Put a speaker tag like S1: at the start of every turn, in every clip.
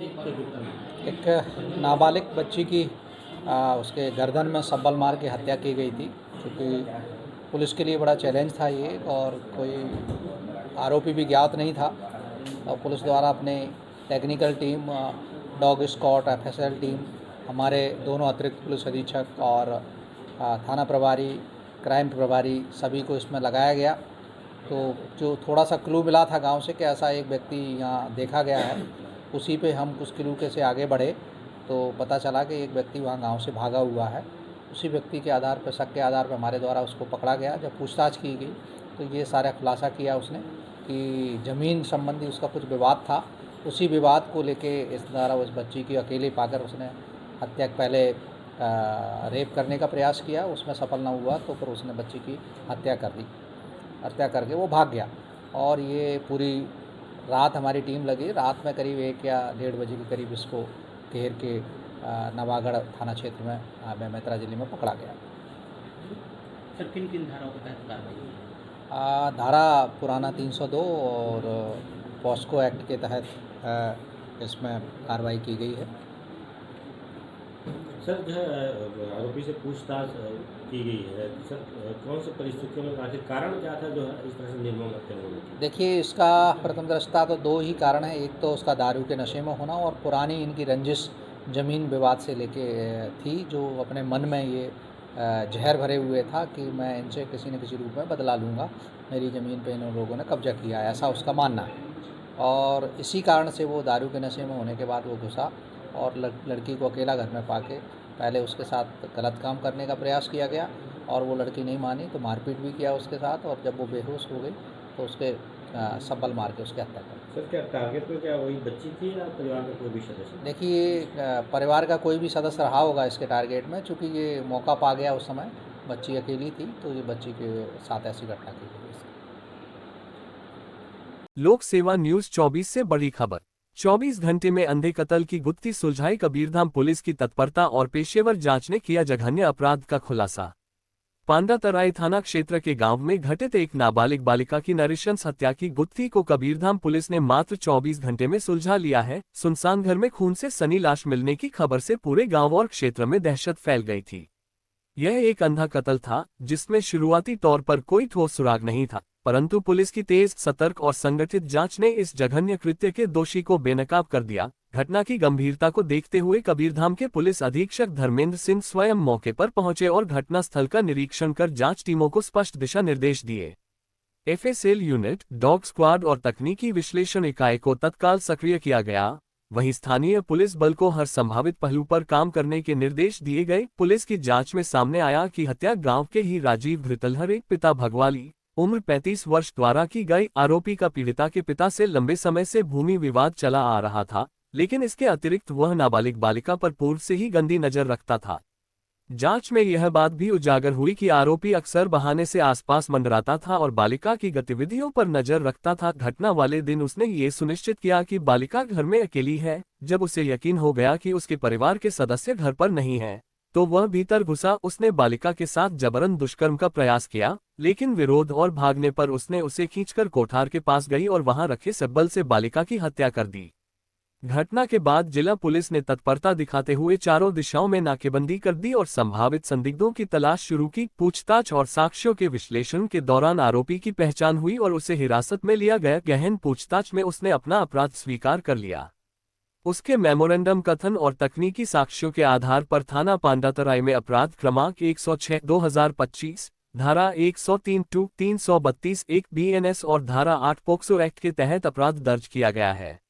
S1: एक नाबालिग बच्ची की उसके गर्दन में सब्बल मार के हत्या की गई थी। क्योंकि पुलिस के लिए बड़ा चैलेंज था ये, और कोई आरोपी भी ज्ञात नहीं था। और पुलिस द्वारा अपने technical team, dog squad, FSL team, हमारे दोनों अतिरिक्त पुलिस अधीक्षक और थाना प्रभारी, क्राइम प्रभारी, सभी को इसमें लगाया गया। तो जो थोड़ा सा क्लू मिला था गांव से कि ऐसा एक व्यक्ति यहाँ देखा गया है, उसी पे हम कुछ क्लू के से आगे बढ़े तो पता चला कि एक व्यक्ति वहाँ गांव से भागा हुआ है। उसी व्यक्ति के आधार पर, शक के आधार पर हमारे द्वारा उसको पकड़ा गया। जब पूछताछ की गई तो ये सारा खुलासा किया उसने कि ज़मीन संबंधी उसका कुछ विवाद था। उसी विवाद को लेके इस द्वारा उस बच्ची की अकेले पाकर उसने हत्या, पहले रेप करने का प्रयास किया, उसमें सफल न हुआ तो फिर उसने बच्ची की हत्या कर दी। हत्या करके वो भाग गया। और ये पूरी रात हमारी टीम लगी। रात में करीब 1 या 1:30 बजे के करीब इसको घेर के नवागढ़ थाना क्षेत्र में बेमेतरा जिले में पकड़ा गया।
S2: सर किन किन धाराओं के तहत कार्रवाई?
S1: धारा पुराना 302 और पॉस्को एक्ट के तहत इसमें कार्रवाई की गई है।
S3: सर जो है आरोपी से पूछताछ की गई है, सर कौन सी परिस्थितियों में, आखिर कारण क्या था जो है इस तरह से निर्मम हत्या होने की?
S1: देखिए, इसका प्रथम दृष्टया तो 2 ही कारण हैं। एक तो उसका दारू के नशे में होना, और पुरानी इनकी रंजिश ज़मीन विवाद से लेके थी, जो अपने मन में ये जहर भरे हुए था कि मैं इनसे किसी न किसी रूप में बदला लूँगा, मेरी ज़मीन पे इन लोगों ने कब्जा किया है, ऐसा उसका मानना है। और इसी कारण से वो दारू के नशे में होने के बाद वो घुसा और लड़की को अकेला घर में पाके पहले उसके साथ गलत काम करने का प्रयास किया गया, और वो लड़की नहीं मानी तो मारपीट भी किया उसके साथ। और जब वो बेहोश हो गई तो उसके सब्बल मार के उसकी हत्या कर दी।
S3: सर क्या टारगेट में क्या वही बच्ची थी या परिवार का कोई भी सदस्य?
S1: देखिए, परिवार का कोई भी सदस्य रहा होगा इसके टारगेट में, चूँकि ये मौका पा गया उस समय, बच्ची अकेली थी, तो ये बच्ची के साथ ऐसी घटना की गई।
S4: लोक सेवा न्यूज 24 से बड़ी खबर। 24 घंटे में अंधे कत्ल की गुत्थी सुलझाई कबीरधाम पुलिस की तत्परता और पेशेवर जांच ने किया जघन्य अपराध का खुलासा। पांडातराई थाना क्षेत्र के गांव में घटित एक नाबालिग बालिका की नृशंस हत्या की गुत्थी को कबीरधाम पुलिस ने मात्र 24 घंटे में सुलझा लिया है। सुनसान घर में खून से सनी लाश मिलने की खबर से पूरे गांव और क्षेत्र में दहशत फैल गई थी। यह एक अंधा कत्ल था जिसमें शुरुआती तौर पर कोई ठोस सुराग नहीं था, परंतु पुलिस की तेज, सतर्क और संगठित जांच ने इस जघन्य कृत्य के दोषी को बेनकाब कर दिया। घटना की गंभीरता को देखते हुए कबीरधाम के पुलिस अधीक्षक धर्मेंद्र सिंह स्वयं मौके पर पहुंचे और घटनास्थल का निरीक्षण कर जांच टीमों को स्पष्ट दिशा निर्देश दिए। एफएसएल यूनिट, डॉग स्क्वाड और तकनीकी विश्लेषण इकाई को तत्काल सक्रिय किया गया। वहीं स्थानीय पुलिस बल को हर संभावित पहलू पर काम करने के निर्देश दिए गए। पुलिस की जांच में सामने आया कि हत्या गांव के ही राजीव घृतलहरे, पिता भगवाली, उम्र 35 वर्ष द्वारा की गई। आरोपी का पीड़िता के पिता से लंबे समय से भूमि विवाद चला आ रहा था, लेकिन इसके अतिरिक्त वह नाबालिग बालिका पर पूर्व से ही गंदी नजर रखता था। जांच में यह बात भी उजागर हुई कि आरोपी अक्सर बहाने से आसपास मंडराता था और बालिका की गतिविधियों पर नजर रखता था। घटना वाले दिन उसने ये सुनिश्चित किया कि बालिका घर में अकेली है। जब उसे यकीन हो गया कि उसके परिवार के सदस्य घर पर नहीं हैं, तो वह भीतर घुसा। उसने बालिका के साथ जबरन दुष्कर्म का प्रयास किया, लेकिन विरोध और भागने पर उसने उसे खींचकर कोठार के पास गई और वहां रखे सब्बल से बालिका की हत्या कर दी। घटना के बाद जिला पुलिस ने तत्परता दिखाते हुए चारों दिशाओं में नाकेबंदी कर दी और संभावित संदिग्धों की तलाश शुरू की। पूछताछ और साक्ष्यों के विश्लेषण के दौरान आरोपी की पहचान हुई और उसे हिरासत में लिया गया। गहन पूछताछ में उसने अपना अपराध स्वीकार कर लिया। उसके मेमोरेंडम कथन और तकनीकी साक्ष्यों के आधार पर थाना पांडातराई में अपराध क्रमांक 106/2025, धारा 103(2), 332(1) बीएनएस और धारा 8 पोक्सो एक्ट के तहत अपराध दर्ज किया गया है।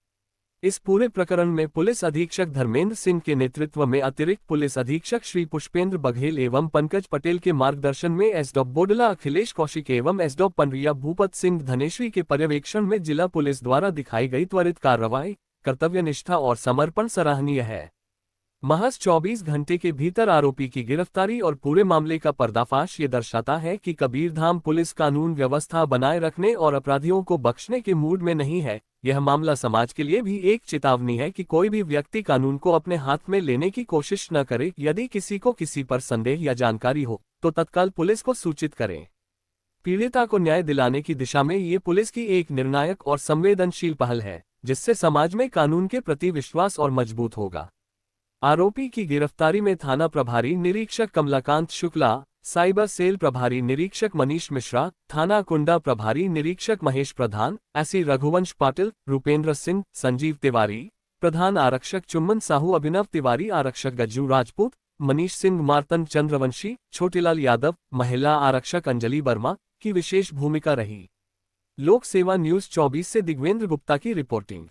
S4: इस पूरे प्रकरण में पुलिस अधीक्षक धर्मेंद्र सिंह के नेतृत्व में अतिरिक्त पुलिस अधीक्षक श्री पुष्पेंद्र बघेल एवं पंकज पटेल के मार्गदर्शन में एसडोप बोडला अखिलेश कौशिक एवं एसडोप पनरिया भूपत सिंह धनेश्वी के पर्यवेक्षण में जिला पुलिस द्वारा दिखाई गई त्वरित कार्रवाई, कर्तव्यनिष्ठा और समर्पण सराहनीय है। महज 24 घंटे के भीतर आरोपी की गिरफ्तारी और पूरे मामले का पर्दाफाश ये दर्शाता है कि कबीरधाम पुलिस कानून व्यवस्था बनाए रखने और अपराधियों को बख्शने के मूड में नहीं है। यह मामला समाज के लिए भी एक चेतावनी है कि कोई भी व्यक्ति कानून को अपने हाथ में लेने की कोशिश न करे। यदि किसी को किसी पर संदेह या जानकारी हो तो तत्काल पुलिस को सूचित करें। पीड़िता को न्याय दिलाने की दिशा में ये पुलिस की एक निर्णायक और संवेदनशील पहल है। जिससे समाज में कानून के प्रति विश्वास और मजबूत होगा। आरोपी की गिरफ्तारी में थाना प्रभारी निरीक्षक कमलाकांत शुक्ला, साइबर सेल प्रभारी निरीक्षक मनीष मिश्रा, थाना कुंडा प्रभारी निरीक्षक महेश प्रधान, एससी रघुवंश पाटिल, रुपेंद्र सिंह, संजीव तिवारी, प्रधान आरक्षक चुम्बन साहू, अभिनव तिवारी, आरक्षक गज्जू राजपूत, मनीष सिंह, मार्तन चंद्रवंशी, छोटेलाल यादव, महिला आरक्षक अंजलि वर्मा की विशेष भूमिका रही। लोक सेवा न्यूज 24 से दिग्वेंद्र गुप्ता की रिपोर्टिंग।